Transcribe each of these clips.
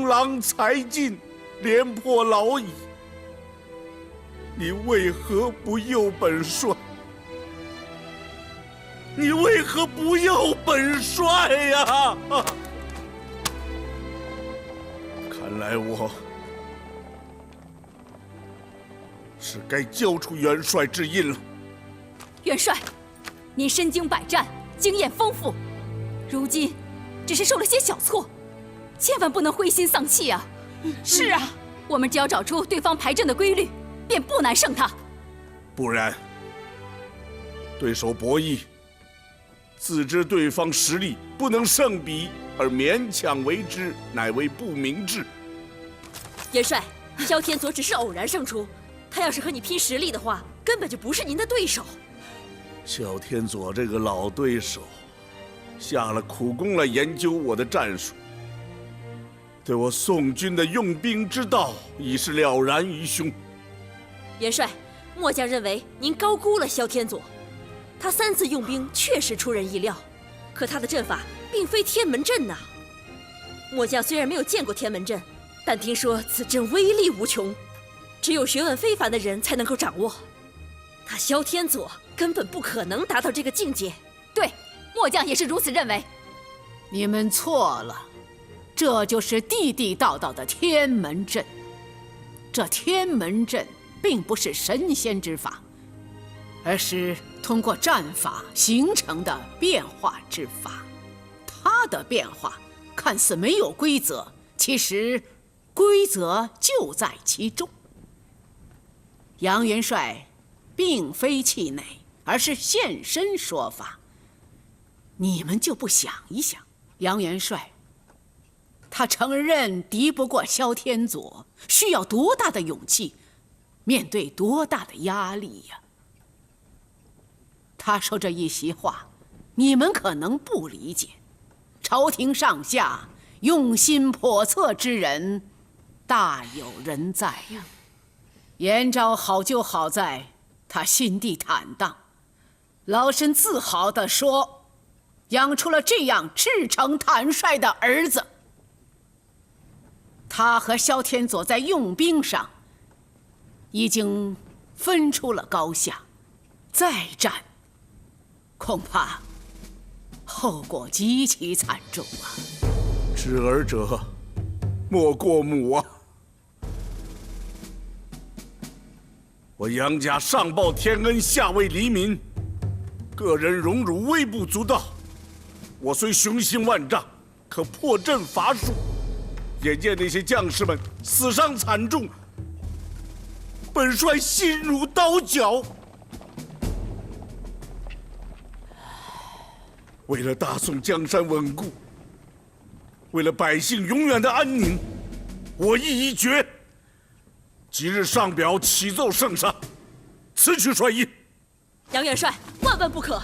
狼才尽，廉颇老矣。你为何不诱本帅？你为何不诱本帅呀？看来我是该交出元帅之印了。元帅，您身经百战，经验丰富，如今只是受了些小挫，千万不能灰心丧气啊！是啊，我们只要找出对方排阵的规律，便不难胜他。不然，对手博弈，自知对方实力不能胜比，而勉强为之，乃为不明智。元帅，萧天佐只是偶然胜出，他要是和你拼实力的话，根本就不是您的对手。萧天佐这个老对手，下了苦功来研究我的战术，对我宋军的用兵之道已是了然于胸。元帅，末将认为您高估了萧天佐，他3次用兵确实出人意料，可他的阵法并非天门阵呐。末将虽然没有见过天门阵，但听说此阵威力无穷，只有学问非凡的人才能够掌握。他萧天佐根本不可能达到这个境界。对，末将也是如此认为。你们错了，这就是地地道道的天门阵。这天门阵并不是神仙之法，而是通过战法形成的变化之法。它的变化看似没有规则，其实规则就在其中。杨元帅并非气馁，而是现身说法。你们就不想一想，杨元帅他承认敌不过萧天佐，需要多大的勇气，面对多大的压力呀？他说这一席话，你们可能不理解，朝廷上下用心叵测之人大有人在呀。严昭好就好在他心地坦荡，老身自豪地说，养出了这样赤诚坦率的儿子。他和萧天佐在用兵上已经分出了高下，再战恐怕后果极其惨重啊！知儿者莫过母啊！我杨家上报天恩，下为黎民，个人荣辱微不足道。我虽雄心万丈，可破阵乏术。眼见那些将士们死伤惨重，本帅心如刀绞。为了大宋江山稳固，为了百姓永远的安宁，我意已决。即日上表启奏圣上，辞去帅印。杨元帅，万万不可！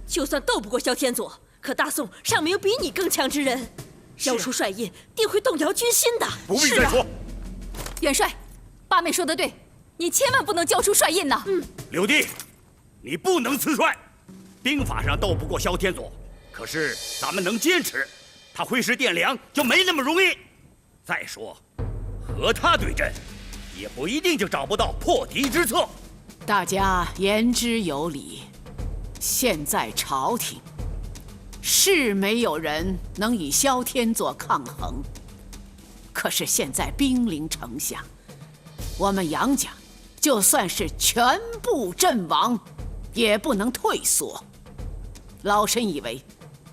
就算斗不过萧天佐，可大宋尚没有比你更强之人。交出帅印，定会动摇军心的。不必再说。元帅，八妹说的对，你千万不能交出帅印呐。柳弟，你不能辞帅。兵法上斗不过萧天佐，可是咱们能坚持，他挥师殿粮就没那么容易。再说，和他对阵，也不一定就找不到破敌之策。大家言之有理。现在朝廷是没有人能与萧天佐抗衡，可是现在兵临城下，我们杨家就算是全部阵亡，也不能退缩。老身以为，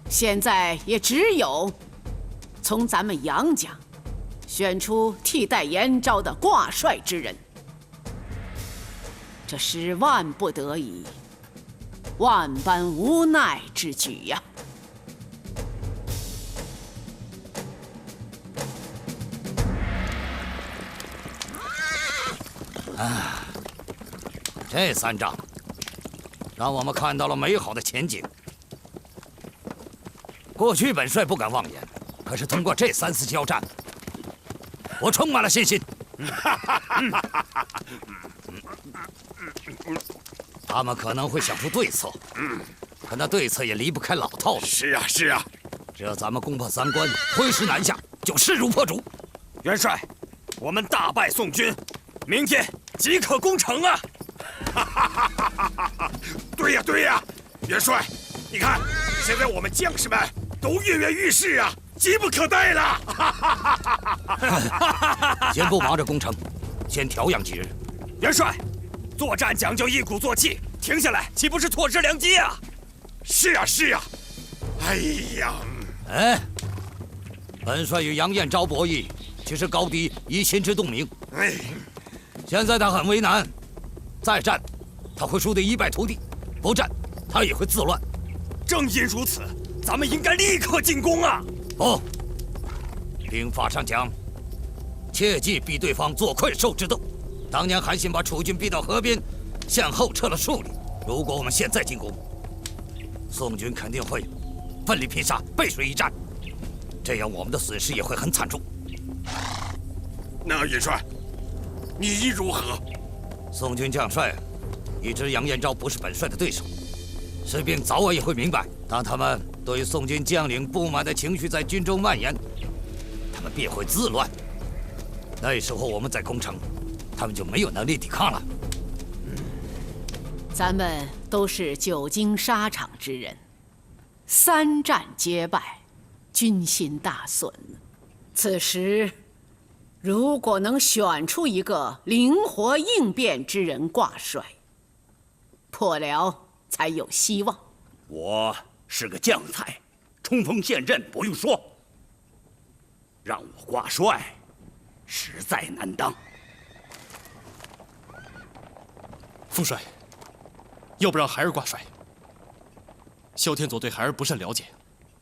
现在也只有从咱们杨家选出替代严昭的挂帅之人。这是万不得已、万般无奈之举呀。这3仗让我们看到了美好的前景。过去本帅不敢妄言，可是通过这3次交战，我充满了信心。他们可能会想出对策，可那对策也离不开老套路。是啊，是啊，只要咱们攻破3关，挥师南下，就势如破竹。元帅，我们大败宋军，明天即可攻城啊！对呀对呀，元帅，你看，现在我们将士们都跃跃欲试啊，急不可待了。先不忙着攻城，先调养几日。元帅，作战讲究一鼓作气，停下来岂不是错失良机啊？是呀是呀，哎呀，哎，本帅与杨彦昭博弈，其实高低已心知肚明。哎，现在他很为难，再战他会输得一败涂地，不战他也会自乱。正因如此，咱们应该立刻进攻啊！不，兵法上讲，切忌逼对方做困兽之斗。当年韩信把楚军逼到河边，向后撤了数里。如果我们现在进攻，宋军肯定会奋力拼杀，背水一战，这样我们的损失也会很惨重。那元帅，你意如何？宋军将帅已知杨彦昭不是本帅的对手，士兵早晚也会明白，当他们对宋军将领不满的情绪在军中蔓延，他们便会自乱。那时候我们再攻城，他们就没有能力抵抗了。咱们都是久经沙场之人，3战皆败，军心大损。此时，如果能选出一个灵活应变之人挂帅，破辽才有希望。我是个将才，冲锋陷阵不用说，让我挂帅，实在难当。副帅，要不让孩儿挂帅？萧天佐对孩儿不甚了解，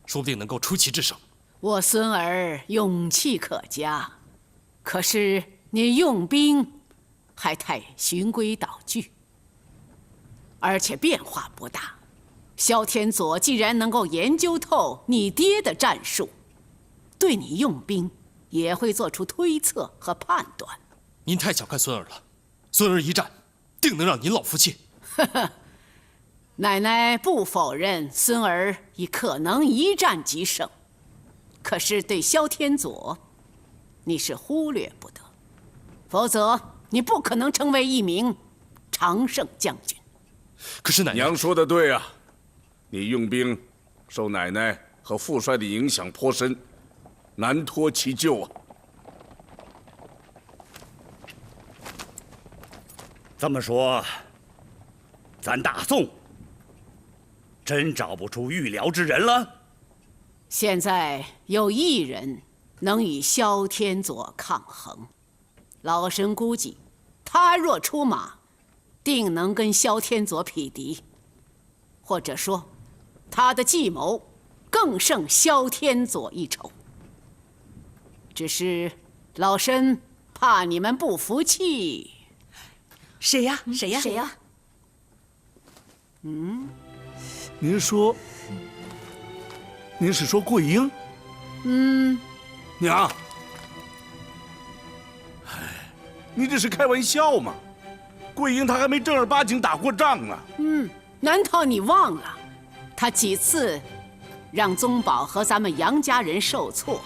说不定能够出奇制胜。我孙儿勇气可嘉，可是你用兵还太循规蹈矩，而且变化不大。萧天佐既然能够研究透你爹的战术，对你用兵也会做出推测和判断。您太小看孙儿了，孙儿一战定能让您老服气。奶奶不否认孙儿已可能一战即胜，可是对萧天佐，你是忽略不得，否则你不可能成为一名常胜将军。可是奶奶，娘说的对啊，你用兵受奶奶和父帅的影响颇深，难脱其咎啊。这么说，咱大宋真找不出预辽之人了？现在有一人能与萧天佐抗衡，老身估计，他若出马，定能跟萧天佐匹敌，或者说，他的计谋更胜萧天佐一筹。只是老身怕你们不服气。谁呀？谁呀？谁呀？您说，您是说桂英？娘，你这是开玩笑吗？桂英她还没正儿八经打过仗呢。难道你忘了，他几次让宗保和咱们杨家人受挫，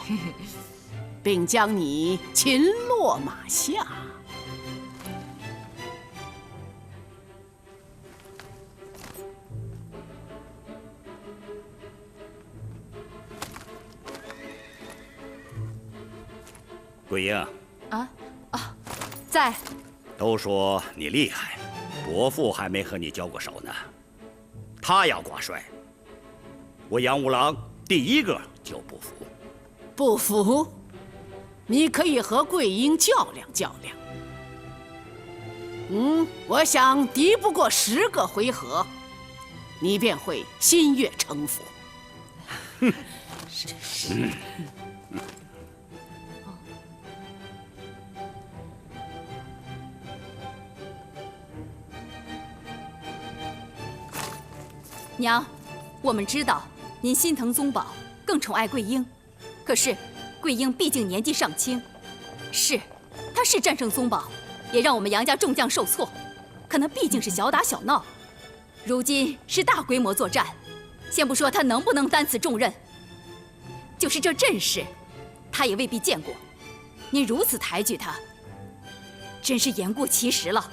并将你擒落马下？桂英，在。都说你厉害，伯父还没和你交过手呢。他要挂帅，我杨五郎第一个就不服。不服？你可以和桂英较量较量。我想敌不过10个回合，你便会心悦诚服。娘，我们知道您心疼宗保，更宠爱桂英。可是，桂英毕竟年纪尚轻，她是战胜宗保，也让我们杨家众将受挫。可那毕竟是小打小闹，如今是大规模作战，先不说她能不能担此重任，就是这阵势，她也未必见过。你如此抬举他，真是言过其实了。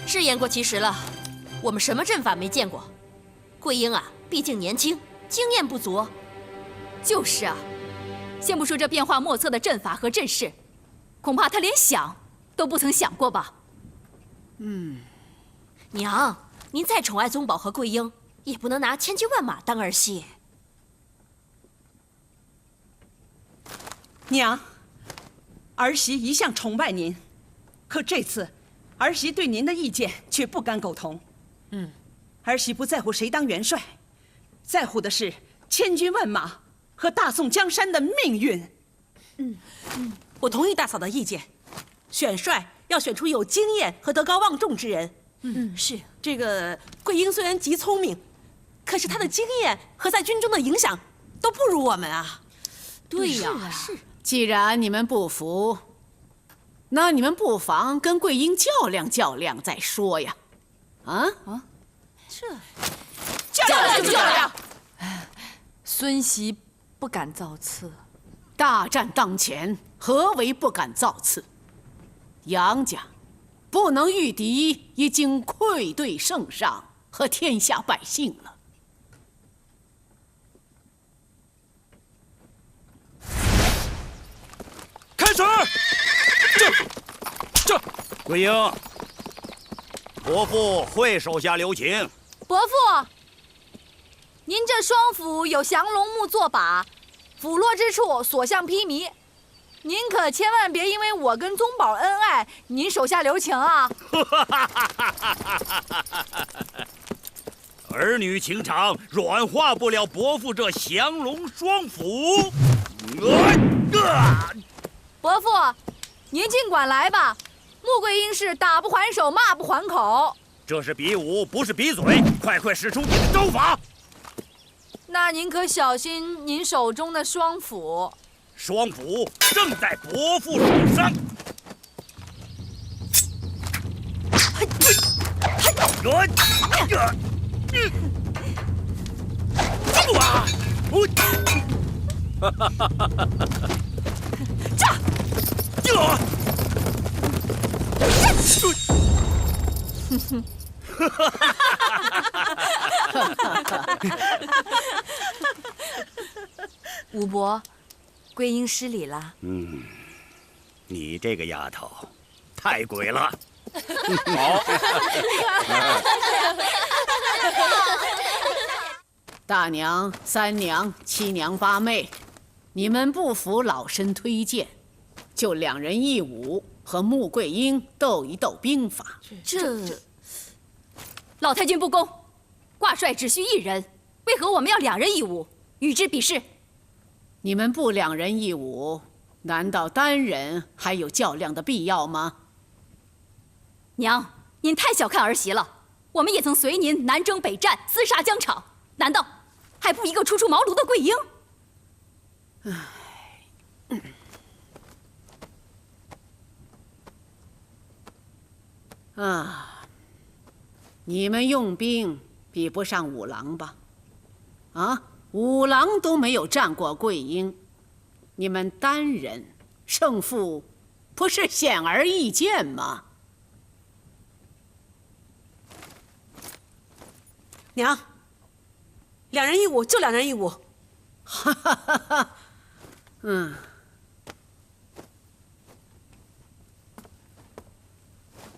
是言过其实了，我们什么阵法没见过？桂英啊，毕竟年轻，经验不足。就是啊，先不说这变化莫测的阵法和阵势，恐怕他连想都不曾想过吧。娘，您再宠爱宗宝和桂英，也不能拿千军万马当儿戏。娘，儿媳一向崇拜您，可这次儿媳对您的意见却不敢苟同。儿媳不在乎谁当元帅，在乎的是千军万马和大宋江山的命运。我同意大嫂的意见，选帅要选出有经验和德高望重之人。是这个桂英虽然极聪明，可是她的经验和在军中的影响都不如我们啊。对呀，是。既然你们不服，那你们不妨跟桂英较量较量再说呀。较量就较量。孙媳不敢造次。大战当前，何为不敢造次？杨家不能御敌，已经愧对圣上和天下百姓了。开始！这，桂英，伯父会手下留情。伯父，您这双斧有降龙木作把，斧落之处所向披靡。您可千万别因为我跟宗宝恩爱，您手下留情啊！儿女情长软化不了伯父这降龙双斧。伯父，您尽管来吧。穆桂英是打不还手，骂不还口。这是比武，不是比嘴，快使出你的招法！那您可小心您手中的双斧。双斧正在伯父手上。武伯，桂英失礼了。你这个丫头，太鬼了。好。大娘、三娘、七娘八妹，你们不服老身推荐，就2人1武和穆桂英斗一斗兵法。这老太君不公，挂帅只需1人，为何我们要2人1武，与之比试？你们不2人1武，难道单人还有较量的必要吗？娘，您太小看儿媳了。我们也曾随您南征北战，厮杀疆场，难道还不一个初出茅庐的桂英？你们用兵比不上五郎吧？五郎都没有战过桂英，你们单人胜负不是显而易见吗？娘，2人1武就2人1武。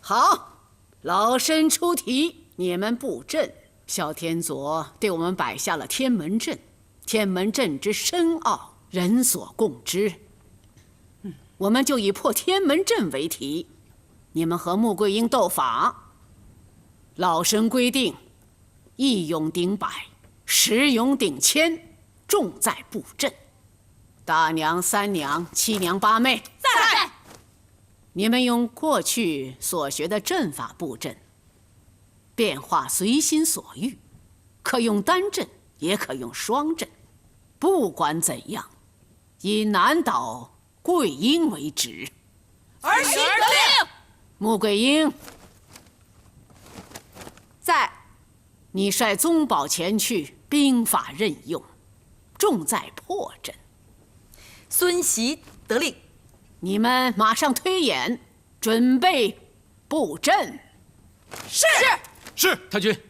好，老身出题，你们布阵。萧天佐对我们摆下了天门阵，天门阵之深奥，人所共知。我们就以破天门阵为题，你们和穆桂英斗法。老身规定，1勇顶100，10勇顶1000，重在布阵。大娘、三娘、七娘八妹在。你们用过去所学的阵法布阵，变化随心所欲，可用单阵，也可用双阵。不管怎样，以难倒桂英为旨。儿媳得令。穆桂英在。你率宗宝前去，兵法任用，重在破阵。孙媳得令。你们马上推演，准备布阵。是太君，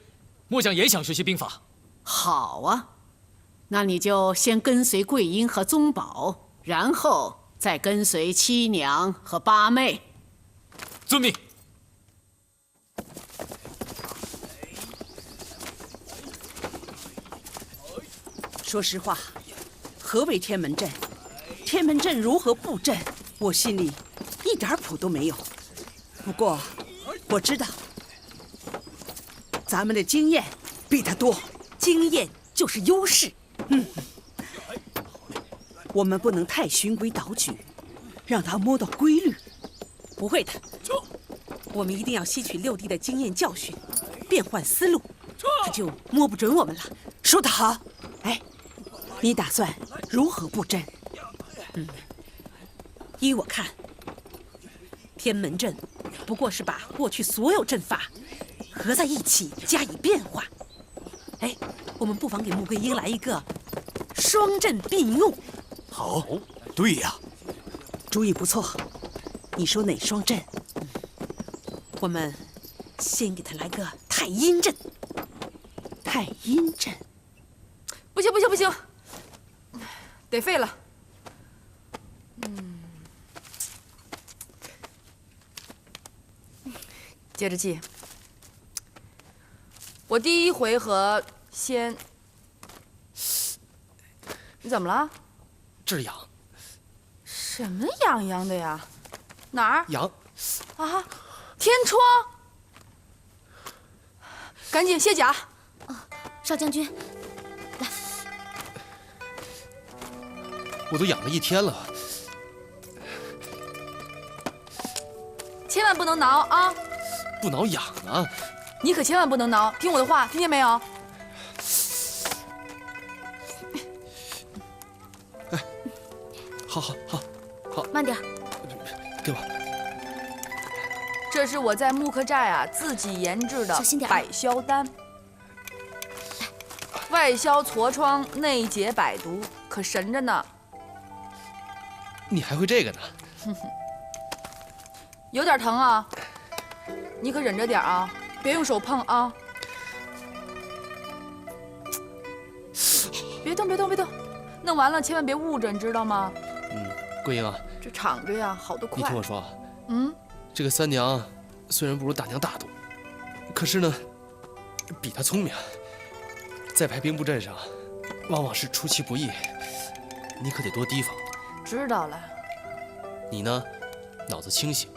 末将也想学习兵法。好啊，那你就先跟随桂英和宗保，然后再跟随七娘和八妹。遵命。说实话，何为天门阵？天门阵如何布阵？我心里一点谱都没有。不过我知道，咱们的经验比他多，经验就是优势。我们不能太循规蹈矩，让他摸到规律。不会的，我们一定要吸取六弟的经验教训，变换思路，他就摸不准我们了。说得好。哎，你打算如何布阵？依我看，天门阵不过是把过去所有阵法合在一起加以变化。哎，我们不妨给穆桂英来一个双阵并用。好，对呀，主意不错。你说哪双阵？我们先给他来个太阴阵。太阴阵。不行不行不行，得废了。接着记。我第一回合先……你怎么了？这儿痒。什么痒痒的呀？哪儿？痒。啊！天窗！赶紧卸甲。少将军，我都痒了一天了。千万不能挠啊！不挠痒啊！你可千万不能挠，听我的话，听见没有？哎，好，慢点。给我。这是我在木克寨自己研制的百消丹，外消痤疮，内解百毒，可神着呢。你还会这个呢？有点疼啊，你可忍着点啊，别用手碰啊。别动，弄完了千万别捂着，你知道吗？桂英啊，这敞着呀，好得快。你听我说，这个三娘虽然不如大娘大度，可是呢，比她聪明，在排兵布阵上，往往是出其不意，你可得多提防。知道了。你呢，脑子清醒，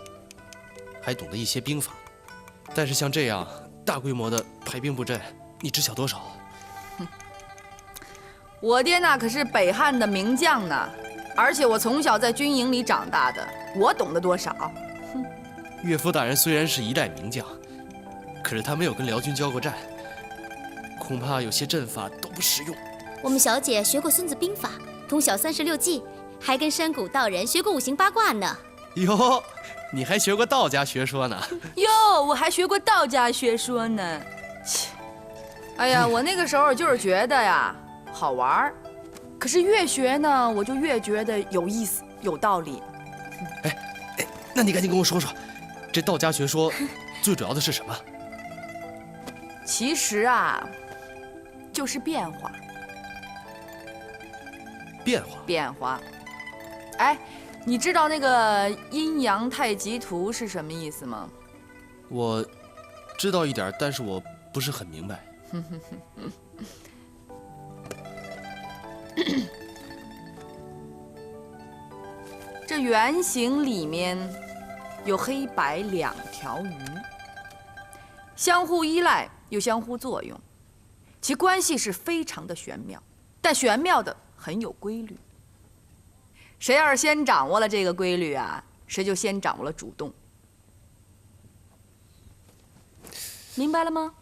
还懂得一些兵法，但是像这样大规模的排兵布阵，你知晓多少？我爹那可是北汉的名将呢，而且我从小在军营里长大的，我懂得多少？岳父大人虽然是一代名将，可是他没有跟辽军交过战，恐怕有些阵法都不实用。我们小姐学过《孙子兵法》，通晓36计，还跟山谷道人学过五行八卦呢。哟，你还学过道家学说呢？哟，我还学过道家学说呢。切，哎呀，我那个时候就是觉得呀好玩儿，可是越学呢，我就越觉得有意思、有道理。哎，那你赶紧跟我说说，这道家学说最主要的是什么？其实就是变化。变化。哎，你知道那个阴阳太极图是什么意思吗？我知道一点，但是我不是很明白。这圆形里面有黑白两条鱼，相互依赖又相互作用，其关系是非常的玄妙，但玄妙的很有规律。谁要是先掌握了这个规律谁就先掌握了主动。明白了吗？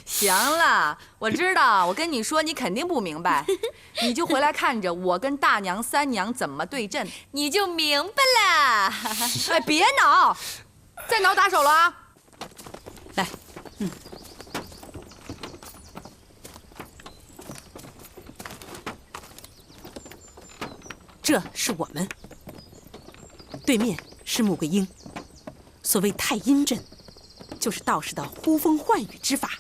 行了，我知道，我跟你说，你肯定不明白，你就回来看着我跟大娘、三娘怎么对阵，你就明白了。哎，别挠，再挠打手了啊！来，这是我们，对面是穆桂英。所谓太阴阵，就是道士的呼风唤雨之法，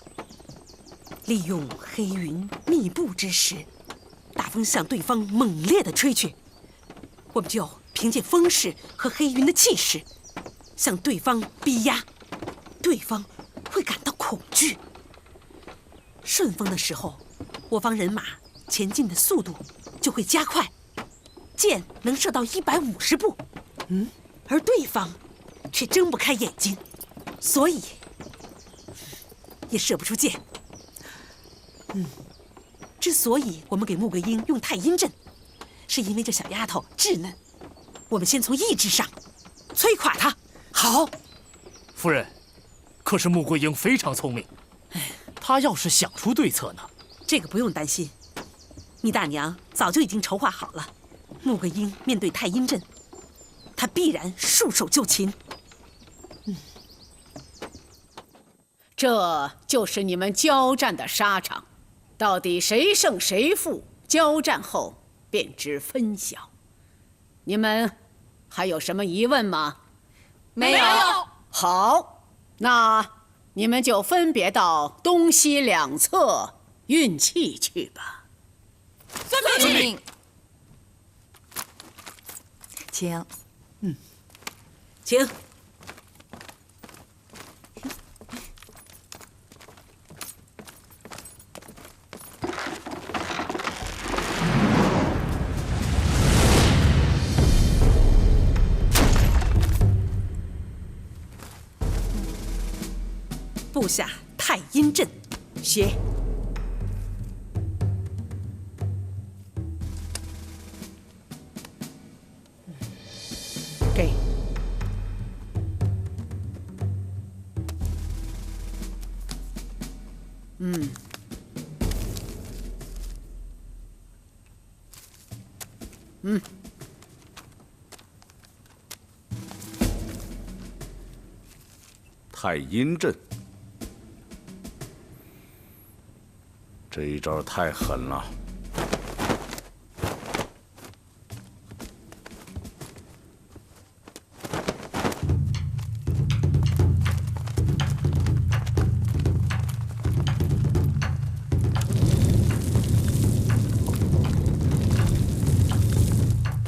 利用黑云密布之时，大风向对方猛烈地吹去，我们就凭借风势和黑云的气势，向对方逼压，对方会感到恐惧。顺风的时候，我方人马前进的速度就会加快，箭能射到150步，而对方却睁不开眼睛，所以也射不出箭。之所以我们给穆桂英用太阴阵，是因为这小丫头稚嫩，我们先从意志上摧垮她。好，夫人，可是穆桂英非常聪明，她要是想出对策呢？这个不用担心，你大娘早就已经筹划好了。穆桂英面对太阴阵，她必然束手就擒。这就是你们交战的沙场，到底谁胜谁负，交战后便知分晓。你们还有什么疑问吗？没有。好，那你们就分别到东西两侧运气去吧。遵命。请。请。布下太阴阵，写。给。太阴阵，这一招太狠了。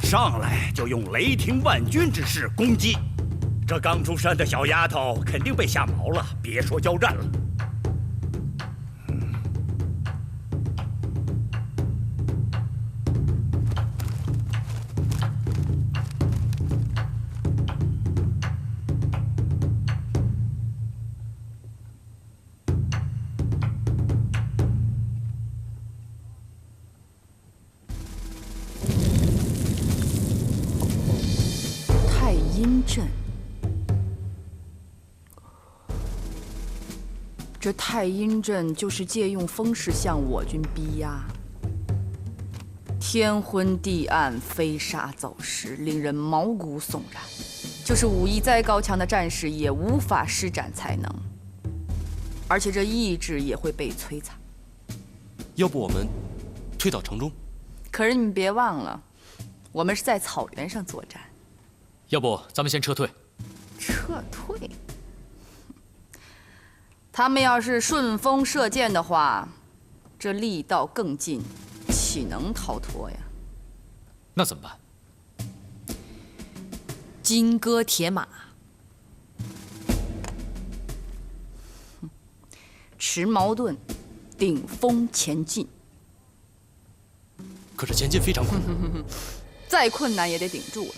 上来就用雷霆万钧之势攻击，这刚出山的小丫头肯定被吓毛了，别说交战了。阴阵，这太阴阵就是借用风势向我军逼压，天昏地暗，飞沙走石，令人毛骨悚然。就是武艺再高强的战士也无法施展才能，而且这意志也会被摧残。要不我们退到城中？可是你们别忘了，我们是在草原上作战。要不咱们先撤退？撤退？他们要是顺风射箭的话，这力道更近，岂能逃脱呀？那怎么办？金戈铁马，持矛盾，顶风前进。可是前进非常困难，再困难也得顶住了。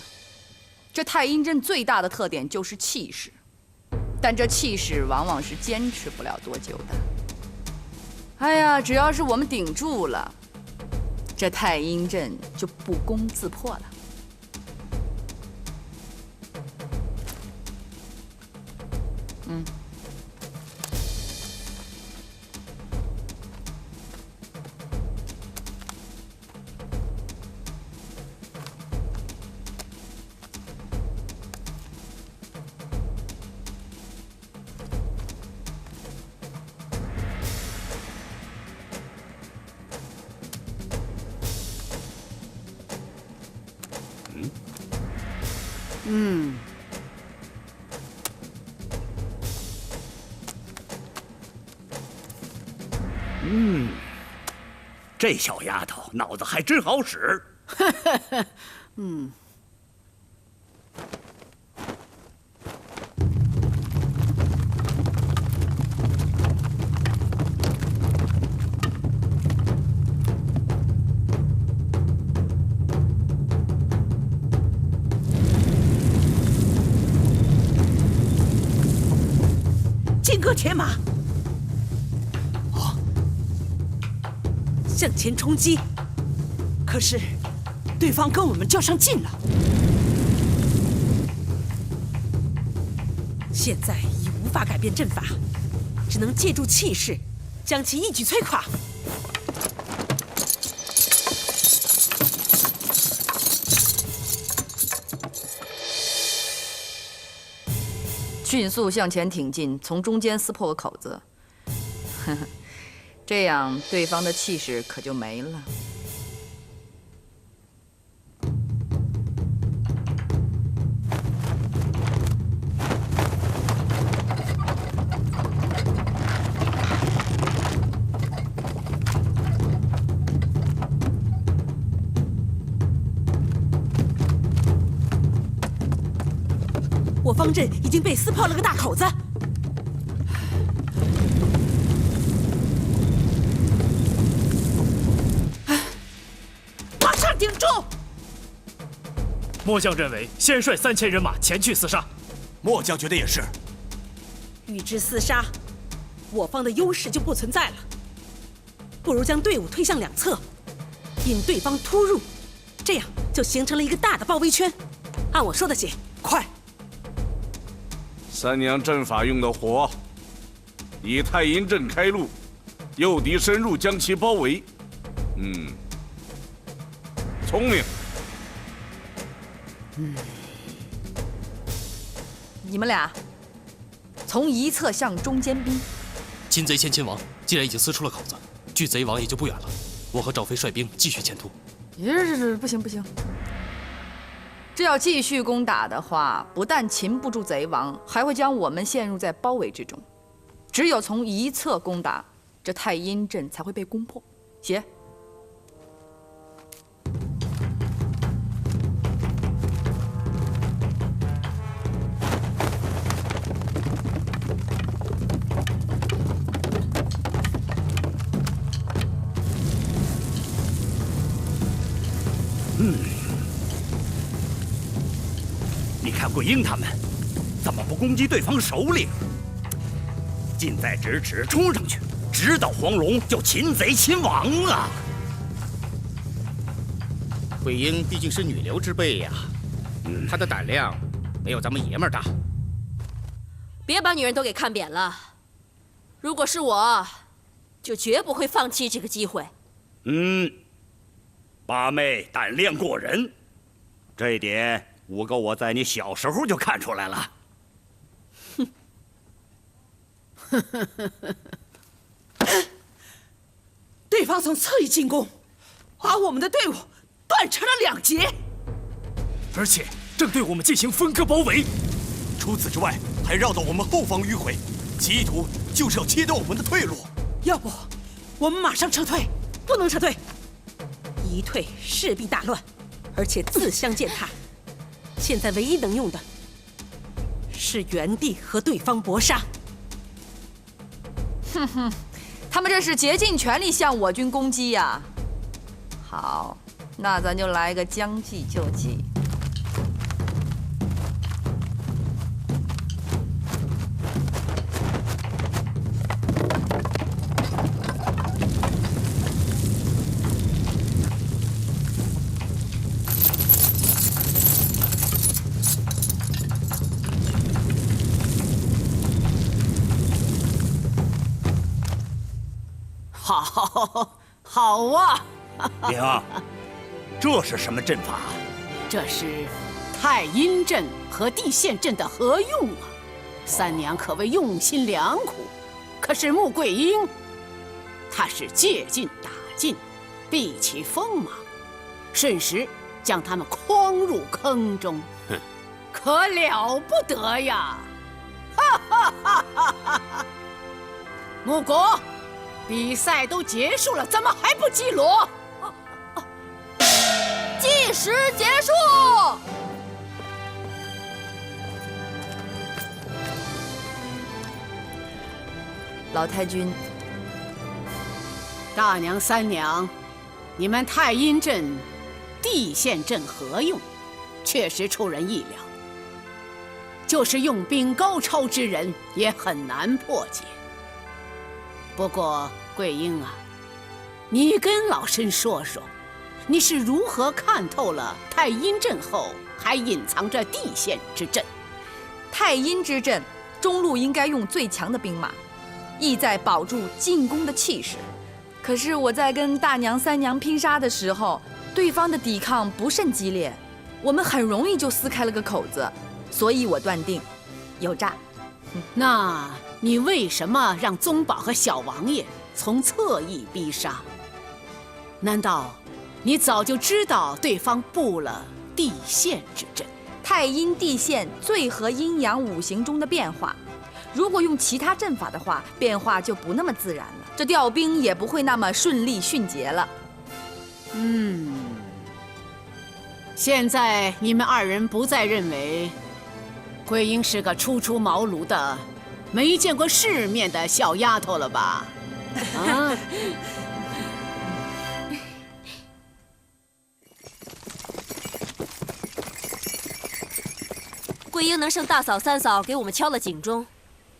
这太阴阵最大的特点就是气势，但这气势往往是坚持不了多久的。哎呀，只要是我们顶住了，这太阴阵就不攻自破了。这小丫头脑子还真好使。金戈铁马，向前冲击。可是，对方跟我们较上劲了。现在已无法改变阵法，只能借助气势，将其一举摧垮。迅速向前挺进，从中间撕破个口子。这样对方的气势可就没了。我方阵已经被撕破了个大口子。马上顶住！末将认为，先率3000人马前去厮杀。末将觉得也是。与之厮杀，我方的优势就不存在了。不如将队伍推向两侧，引对方突入，这样就形成了一个大的包围圈。按我说的写，快！三娘阵法用的火，以太阴阵开路，诱敌深入，将其包围。聪明。你们俩从一侧向中间逼。擒贼先擒王，既然已经撕出了口子，距贼王也就不远了。我和赵飞率兵继续前突。不行不行，这要继续攻打的话，不但擒不住贼王，还会将我们陷入在包围之中。只有从一侧攻打，这太阴阵才会被攻破。写。你看桂英他们怎么不攻击对方首领？近在咫尺，冲上去，直捣黄龙，就擒贼擒王了。桂英毕竟是女流之辈呀，她的胆量没有咱们爷们儿大。别把女人都给看扁了。如果是我，就绝不会放弃这个机会。八妹胆量过人，这一点五哥我在你小时候就看出来了。对方从侧翼进攻，把我们的队伍断成了2截，而且正对我们进行分割包围。除此之外，还绕到我们后方迂回，其意图就是要切断我们的退路。要不，我们马上撤退。不能撤退，一退势必大乱，而且自相践踏。现在唯一能用的是原地和对方搏杀。他们这是竭尽全力向我军攻击呀！好，那咱就来个将计就计。好啊！娘，这是什么阵法？这是太阴阵和地陷阵的合用啊！三娘可谓用心良苦。可是穆桂英，她是借劲打劲，避其锋芒，瞬时将他们诓入坑中，可了不得呀！哈哈哈哈哈哈！穆国，比赛都结束了，怎么还不击锣？计时结束。老太君，大娘、三娘，你们太阴阵、地陷阵合用，确实出人意料。就是用兵高超之人，也很难破解。不过，桂英啊，你跟老身说说，你是如何看透了太阴阵后还隐藏着地陷之阵？太阴之阵，中路应该用最强的兵马，意在保住进攻的气势。可是我在跟大娘、三娘拼杀的时候，对方的抵抗不甚激烈，我们很容易就撕开了个口子，所以我断定有诈。那你为什么让宗保和小王爷从侧翼逼杀？难道你早就知道对方布了地陷之阵？太阴地陷最合阴阳五行中的变化，如果用其他阵法的话，变化就不那么自然了，这调兵也不会那么顺利迅捷了。现在你们二人不再认为桂英是个初出茅庐的、没见过世面的小丫头了吧？啊！桂英能胜大嫂、三嫂给我们敲了警钟，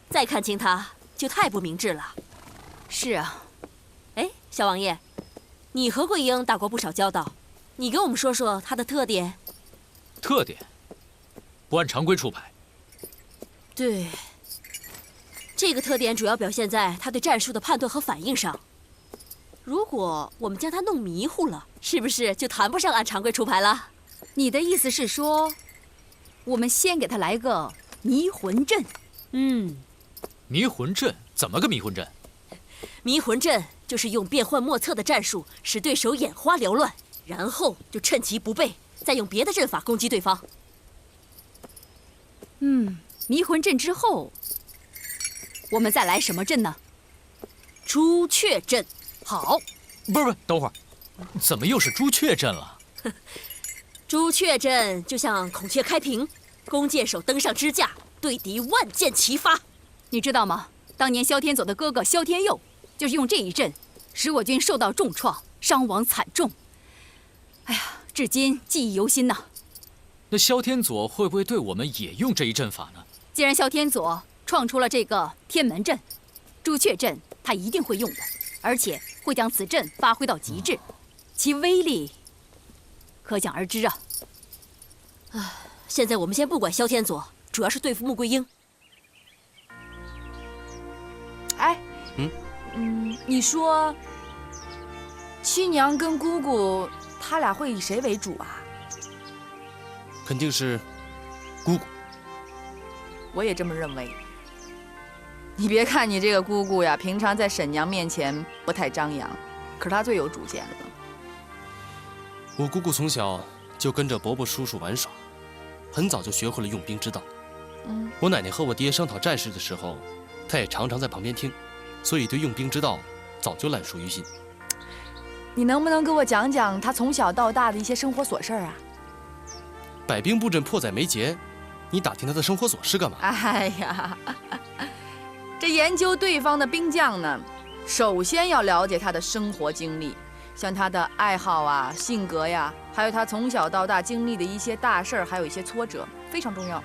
再看清她就太不明智了。是啊，哎，小王爷，你和桂英打过不少交道，你给我们说说她的特点。特点？不按常规出牌。对，这个特点主要表现在她对战术的判断和反应上。如果我们将她弄迷糊了，是不是就谈不上按常规出牌了？你的意思是说，我们先给他来个迷魂阵？迷魂阵？怎么个迷魂阵？迷魂阵就是用变幻莫测的战术使对手眼花缭乱，然后就趁其不备，再用别的阵法攻击对方。迷魂阵之后，我们再来什么阵呢？朱雀阵。好。不是，等会儿，怎么又是朱雀阵了？朱雀阵就像孔雀开屏，弓箭手登上支架，对敌万箭齐发。你知道吗？当年萧天佐的哥哥萧天佑就是用这一阵，使我军受到重创，伤亡惨重。哎呀，至今记忆犹新呐。那萧天佐会不会对我们也用这一阵法呢？既然萧天佐创出了这个天门阵，朱雀阵他一定会用的，而且会将此阵发挥到极致，其威力可想而知啊！现在我们先不管萧天佐，主要是对付穆桂英。哎，你说七娘跟姑姑，他俩会以谁为主啊？肯定是姑姑。我也这么认为。你别看你这个姑姑呀，平常在婶娘面前不太张扬，可是她最有主见了。我姑姑从小就跟着伯伯叔叔玩耍，很早就学会了用兵之道。我奶奶和我爹商讨战事的时候，她也常常在旁边听，所以对用兵之道早就烂熟于心。你能不能给我讲讲她从小到大的一些生活琐事啊？百兵布阵迫在眉睫，你打听她的生活琐事干嘛？哎呀，这研究对方的兵将呢，首先要了解他的生活经历。像他的爱好啊、性格呀，还有他从小到大经历的一些大事儿，还有一些挫折，非常重要。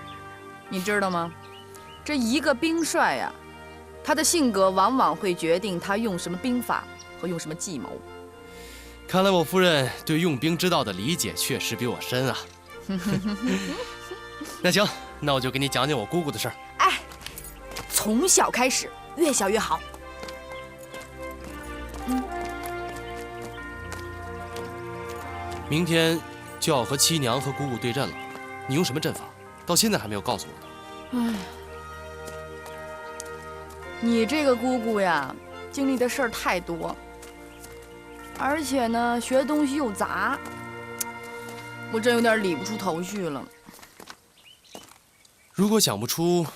你知道吗？这一个兵帅呀，他的性格往往会决定他用什么兵法和用什么计谋。看来我夫人对用兵之道的理解确实比我深啊。那行，那我就给你讲讲我姑姑的事儿。哎，从小开始，越小越好。明天就要和七娘和姑姑对阵了，你用什么阵法？到现在还没有告诉我呢。你这个姑姑呀，经历的事儿太多，而且呢，学的东西又杂。我真有点理不出头绪了。如果想不出，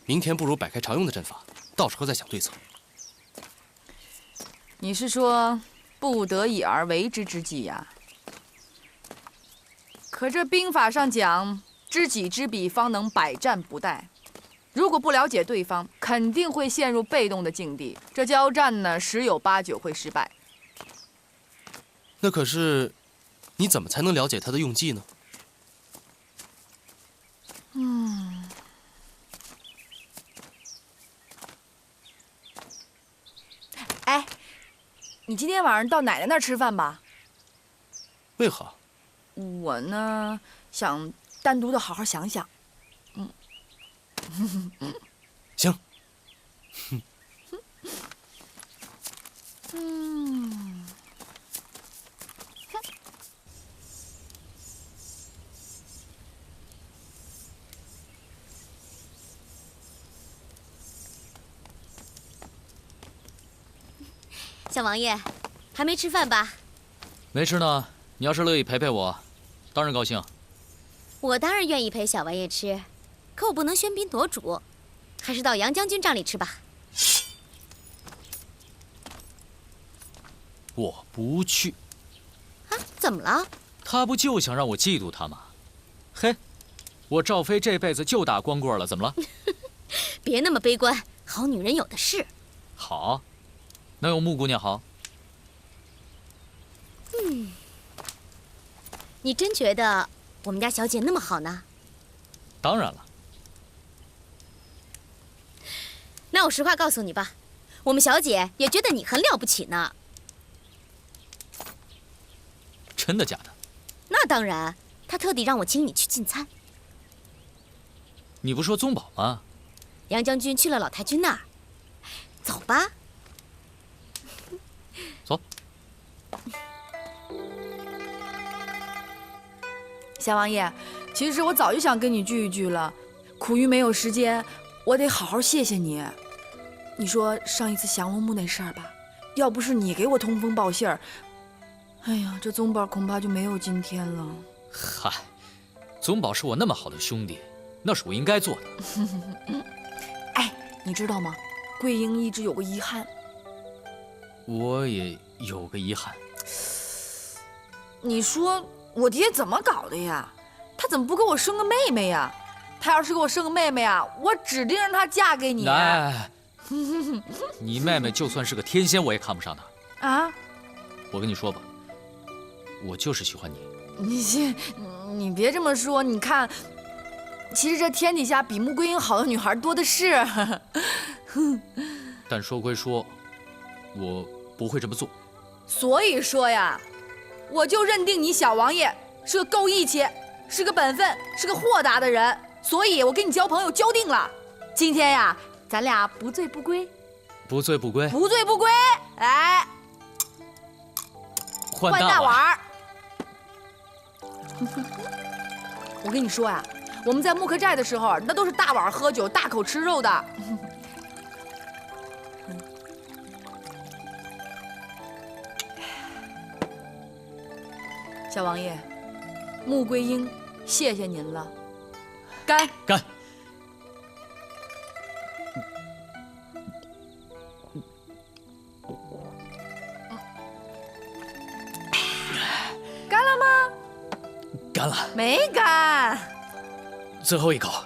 明天不如摆开常用的阵法，到时候再想对策。你是说不得已而为之之计呀？可这兵法上讲，知己知彼，方能百战不殆。如果不了解对方，肯定会陷入被动的境地。这交战呢，十有八九会失败。那可是，你怎么才能了解他的用计呢？哎，你今天晚上到奶奶那儿吃饭吧？为何？我呢，想单独的好好想想。行。小王爷，还没吃饭吧？没吃呢。你要是乐意陪陪我，当然高兴。我当然愿意陪小王爷吃，可我不能喧宾夺主，还是到杨将军帐里吃吧。我不去。啊？怎么了？他不就想让我嫉妒他吗？嘿，我赵飞这辈子就打光棍了，怎么了？别那么悲观，好女人有的是。好，能有穆姑娘好？你真觉得我们家小姐那么好呢？当然了。那我实话告诉你吧，我们小姐也觉得你很了不起呢。真的假的？那当然，她特地让我请你去进餐。你不说宗保吗？杨将军去了老太君那儿，走吧。走。小王爷，其实我早就想跟你聚一聚了，苦于没有时间，我得好好谢谢你。你说上一次降龙木那事儿吧，要不是你给我通风报信儿，哎呀，这宗保恐怕就没有今天了。嗨，宗保是我那么好的兄弟，那是我应该做的。哎，你知道吗？桂英一直有个遗憾。我也有个遗憾。你说我爹怎么搞的呀？他怎么不给我生个妹妹呀？他要是给我生个妹妹啊，我指定让她嫁给你。来，你妹妹就算是个天仙，我也看不上她。啊？我跟你说吧，我就是喜欢你。你别这么说，你看，其实这天底下比穆桂英好的女孩多的是。但说归说，我不会这么做。所以说呀，我就认定你小王爷是个够义气，是个本分，是个豁达的人，所以我跟你交朋友交定了。今天呀，咱俩不醉不归。不醉不归。不醉不归。哎，换大碗。我跟你说呀，我们在木刻寨的时候，那都是大碗喝酒，大口吃肉的。小王爷，穆桂英，谢谢您了。干！干！干了吗？干了。没干。最后一口。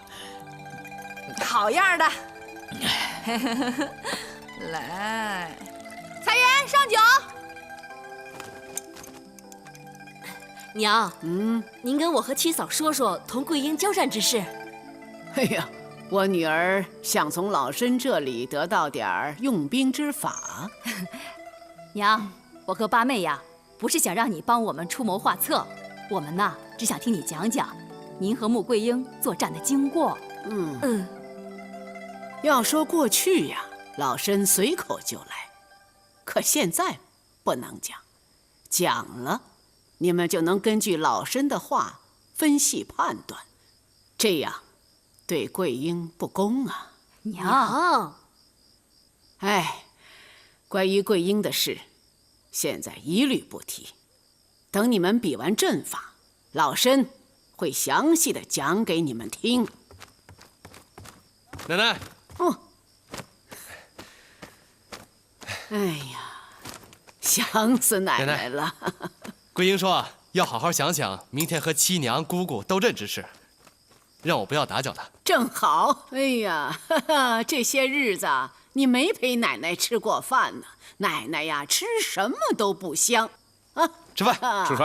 好样的！来，彩云上酒。娘，您跟我和七嫂说说同桂英交战之事。哎呀，我女儿想从老身这里得到点儿用兵之法。娘，我和八妹呀，不是想让你帮我们出谋划策，我们呐，只想听你讲讲您和穆桂英作战的经过。要说过去呀，老身随口就来，可现在不能讲，讲了，你们就能根据老身的话分析判断，这样对桂英不公啊。娘，哎，关于桂英的事，现在一律不提。等你们比完阵法，老身会详细的讲给你们听。奶奶，哎呀，想死奶奶了。桂英说要好好想想明天和七娘、姑姑斗阵之事，让我不要打搅她。正好，哎呀，哈哈，这些日子你没陪奶奶吃过饭呢。奶奶呀，吃什么都不香。啊，吃饭，吃饭。